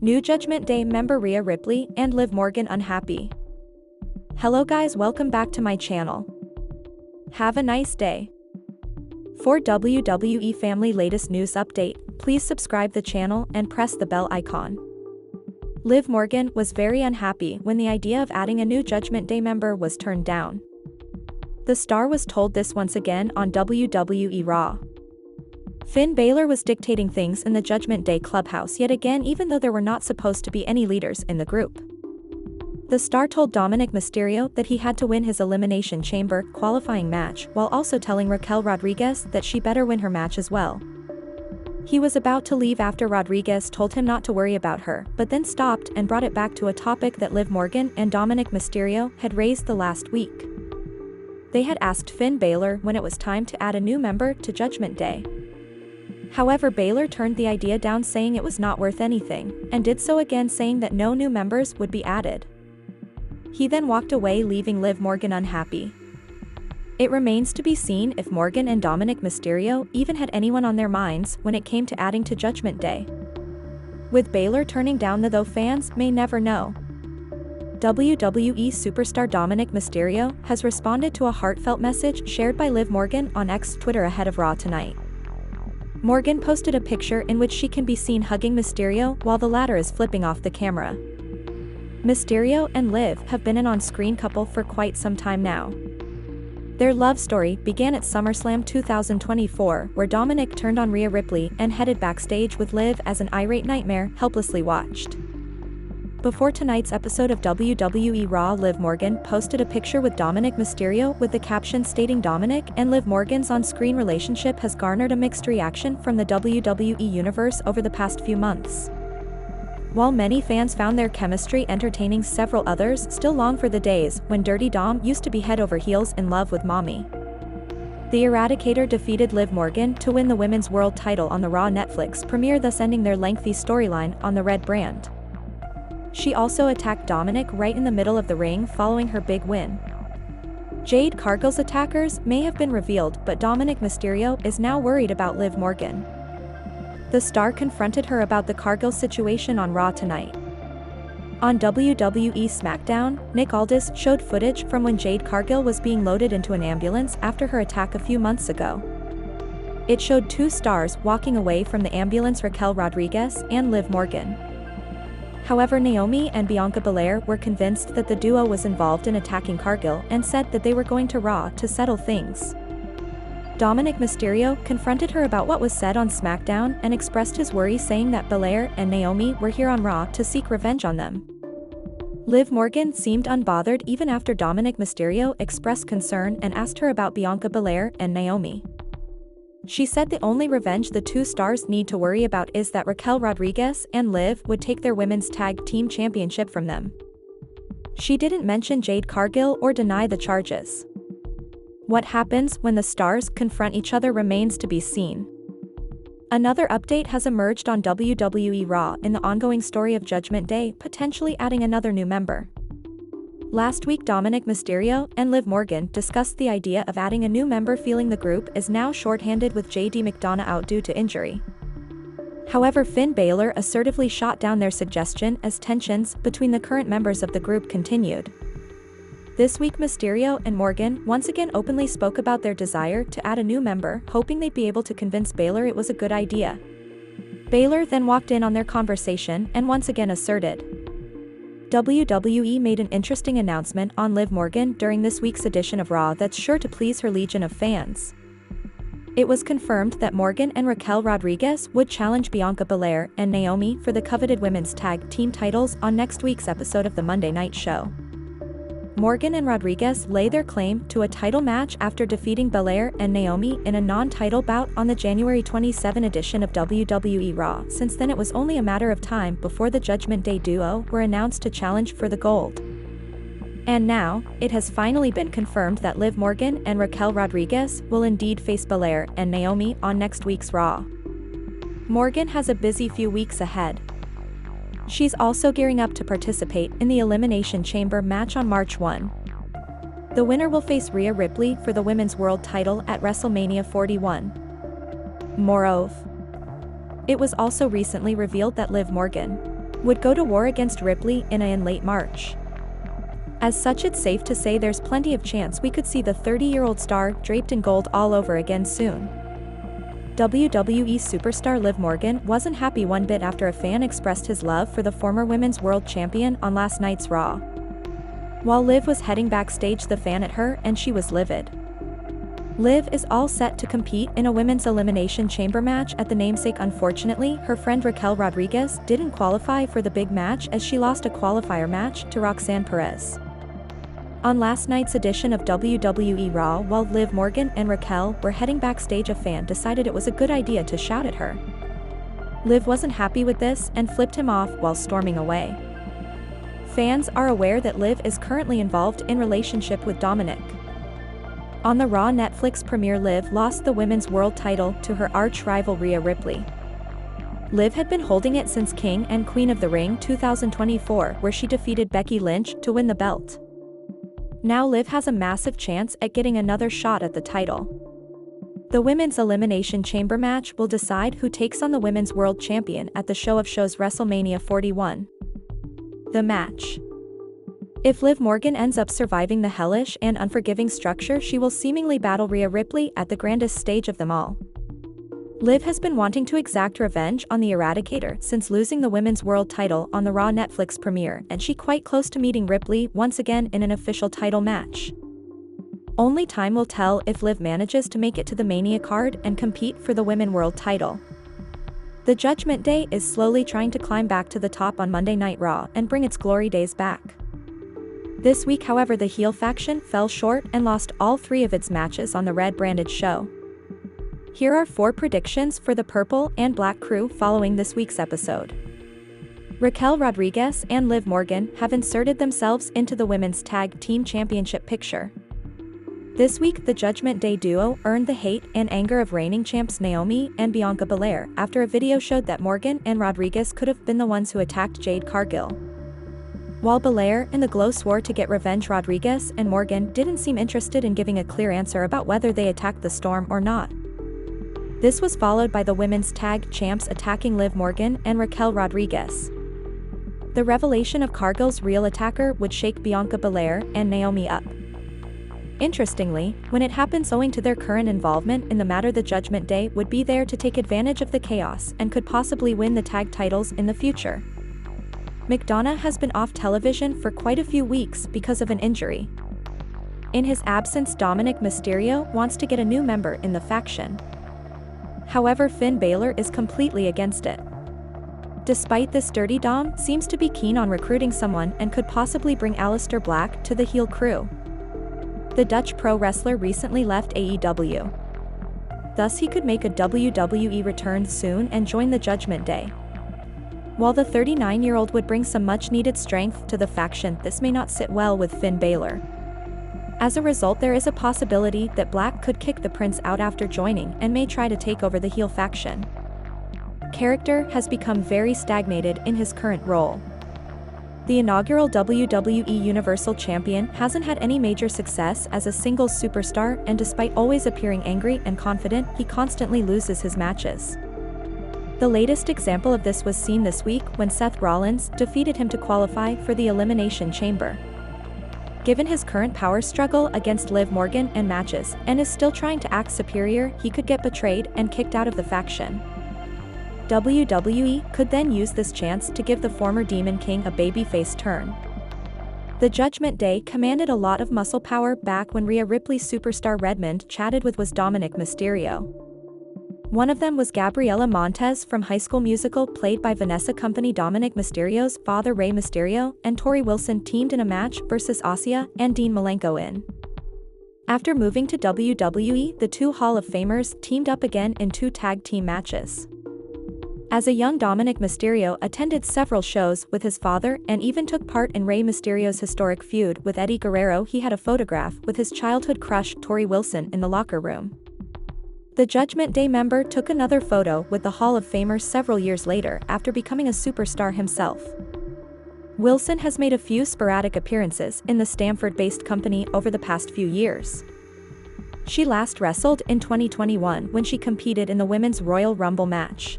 New Judgment Day member Rhea Ripley and Liv Morgan unhappy. Hello guys, welcome back to my channel. Have a nice day. For WWE family latest news update, please subscribe the channel and press the bell icon. Liv Morgan was very unhappy when the idea of adding a new Judgment Day member was turned down. The star was told this once again on WWE Raw. Finn Balor was dictating things in the Judgment Day clubhouse yet again, even though there were not supposed to be any leaders in the group. The star told Dominic Mysterio that he had to win his Elimination Chamber qualifying match, while also telling Raquel Rodriguez that she better win her match as well. He was about to leave after Rodriguez told him not to worry about her, but then stopped and brought it back to a topic that Liv Morgan and Dominic Mysterio had raised the last week. They had asked Finn Balor when it was time to add a new member to Judgment Day. However, Balor turned the idea down, saying it was not worth anything, and did so again, saying that no new members would be added. He then walked away, leaving Liv Morgan unhappy. It remains to be seen if Morgan and Dominic Mysterio even had anyone on their minds when it came to adding to Judgment Day. With Balor turning down the though, fans may never know. WWE superstar Dominic Mysterio has responded to a heartfelt message shared by Liv Morgan on X Twitter ahead of Raw tonight. Morgan posted a picture in which she can be seen hugging Mysterio while the latter is flipping off the camera. Mysterio and Liv have been an on-screen couple for quite some time now. Their love story began at SummerSlam 2024, where Dominic turned on Rhea Ripley and headed backstage with Liv as an irate nightmare helplessly watched. Before tonight's episode of WWE Raw, Liv Morgan posted a picture with Dominic Mysterio with the caption stating Dominic and Liv Morgan's on-screen relationship has garnered a mixed reaction from the WWE universe over the past few months. While many fans found their chemistry entertaining, several others still long for the days when Dirty Dom used to be head over heels in love with Mommy. The Eradicator defeated Liv Morgan to win the Women's World title on the Raw Netflix premiere, thus ending their lengthy storyline on the Red brand. She also attacked Dominic right in the middle of the ring following her big win. Jade Cargill's attackers may have been revealed, but Dominic Mysterio is now worried about Liv Morgan. The star confronted her about the Cargill situation on Raw tonight. On WWE SmackDown, Nick Aldis showed footage from when Jade Cargill was being loaded into an ambulance after her attack a few months ago. It showed two stars walking away from the ambulance, Raquel Rodriguez and Liv Morgan. However, Naomi and Bianca Belair were convinced that the duo was involved in attacking Cargill and said that they were going to Raw to settle things. Dominic Mysterio confronted her about what was said on SmackDown and expressed his worry, saying that Belair and Naomi were here on Raw to seek revenge on them. Liv Morgan seemed unbothered even after Dominic Mysterio expressed concern and asked her about Bianca Belair and Naomi. She said the only revenge the two stars need to worry about is that Raquel Rodriguez and Liv would take their women's tag team championship from them. She didn't mention Jade Cargill or deny the charges. What happens when the stars confront each other remains to be seen. Another update has emerged on WWE Raw in the ongoing story of Judgment Day, potentially adding another new member. Last week, Dominic Mysterio and Liv Morgan discussed the idea of adding a new member, feeling the group is now shorthanded with JD McDonough out due to injury. However, Finn Balor assertively shot down their suggestion as tensions between the current members of the group continued. This week, Mysterio and Morgan once again openly spoke about their desire to add a new member, hoping they'd be able to convince Balor it was a good idea. Balor then walked in on their conversation and once again asserted. WWE made an interesting announcement on Liv Morgan during this week's edition of Raw that's sure to please her legion of fans. It was confirmed that Morgan and Raquel Rodriguez would challenge Bianca Belair and Naomi for the coveted women's tag team titles on next week's episode of the Monday Night Show. Morgan and Rodriguez lay their claim to a title match after defeating Belair and Naomi in a non-title bout on the January 27 edition of WWE Raw. Since then, it was only a matter of time before the Judgment Day duo were announced to challenge for the gold. And now, it has finally been confirmed that Liv Morgan and Raquel Rodriguez will indeed face Belair and Naomi on next week's Raw. Morgan has a busy few weeks ahead. She's also gearing up to participate in the Elimination Chamber match on March 1. The winner will face Rhea Ripley for the Women's World title at WrestleMania 41. Moreover, it was also recently revealed that Liv Morgan would go to war against Ripley in late March. As such, it's safe to say there's plenty of chance we could see the 30-year-old star draped in gold all over again soon. WWE superstar Liv Morgan wasn't happy one bit after a fan expressed his love for the former Women's World Champion on last night's Raw. While Liv was heading backstage, the fan at her and she was livid. Liv is all set to compete in a women's elimination chamber match at the namesake. Unfortunately, her friend Raquel Rodriguez didn't qualify for the big match as she lost a qualifier match to Roxanne Perez. On last night's edition of WWE Raw, while Liv Morgan and Raquel were heading backstage, a fan decided it was a good idea to shout at her. Liv wasn't happy with this and flipped him off while storming away. Fans are aware that Liv is currently involved in relationship with Dominic. On the Raw Netflix premiere, Liv lost the Women's World title to her arch-rival Rhea Ripley. Liv had been holding it since King and Queen of the Ring 2024, where she defeated Becky Lynch to win the belt. Now Liv has a massive chance at getting another shot at the title. The Women's Elimination Chamber match will decide who takes on the Women's World Champion at the show of shows WrestleMania 41. The match. If Liv Morgan ends up surviving the hellish and unforgiving structure, she will seemingly battle Rhea Ripley at the grandest stage of them all. Liv has been wanting to exact revenge on the Eradicator since losing the Women's World title on the Raw Netflix premiere, and she's quite close to meeting Ripley once again in an official title match. Only time will tell if Liv manages to make it to the Mania card and compete for the Women's World title. The Judgment Day is slowly trying to climb back to the top on Monday Night Raw and bring its glory days back. This week, however, the heel faction fell short and lost all 3 of its matches on the red-branded show. Here are 4 predictions for the Purple and Black crew following this week's episode. Raquel Rodriguez and Liv Morgan have inserted themselves into the Women's Tag Team Championship picture. This week, the Judgment Day duo earned the hate and anger of reigning champs Naomi and Bianca Belair after a video showed that Morgan and Rodriguez could have been the ones who attacked Jade Cargill. While Belair and the Glow swore to get revenge, Rodriguez and Morgan didn't seem interested in giving a clear answer about whether they attacked the Storm or not. This was followed by the Women's Tag Champs attacking Liv Morgan and Raquel Rodriguez. The revelation of Cargill's real attacker would shake Bianca Belair and Naomi up. Interestingly, when it happens, owing to their current involvement in the matter, the Judgment Day would be there to take advantage of the chaos and could possibly win the tag titles in the future. McDonough has been off television for quite a few weeks because of an injury. In his absence, Dominic Mysterio wants to get a new member in the faction. However, Finn Balor is completely against it. Despite this, Dirty Dom seems to be keen on recruiting someone and could possibly bring Aleister Black to the heel crew. The Dutch pro wrestler recently left AEW. Thus, he could make a WWE return soon and join the Judgment Day. While the 39-year-old would bring some much-needed strength to the faction, this may not sit well with Finn Balor. As a result, there is a possibility that Black could kick the Prince out after joining and may try to take over the heel faction. Character has become very stagnated in his current role. The inaugural WWE Universal Champion hasn't had any major success as a singles superstar, and despite always appearing angry and confident, he constantly loses his matches. The latest example of this was seen this week when Seth Rollins defeated him to qualify for the Elimination Chamber. Given his current power struggle against Liv Morgan and matches, and is still trying to act superior, he could get betrayed and kicked out of the faction. WWE could then use this chance to give the former Demon King a babyface turn. The Judgment Day commanded a lot of muscle power back when Rhea Ripley superstar Redmond chatted with was Dominic Mysterio. One of them was Gabriela Montez from High School Musical, played by Vanessa Company. Dominic Mysterio's father Rey Mysterio and Tori Wilson teamed in a match versus Asuka and Dean Malenko in. After moving to WWE, the 2 Hall of Famers teamed up again in 2 tag team matches. As a young Dominic Mysterio attended several shows with his father and even took part in Rey Mysterio's historic feud with Eddie Guerrero. He had a photograph with his childhood crush Tori Wilson in the locker room. The Judgment Day member took another photo with the Hall of Famer several years later after becoming a superstar himself. Wilson has made a few sporadic appearances in the Stamford-based company over the past few years. She last wrestled in 2021 when she competed in the Women's Royal Rumble match.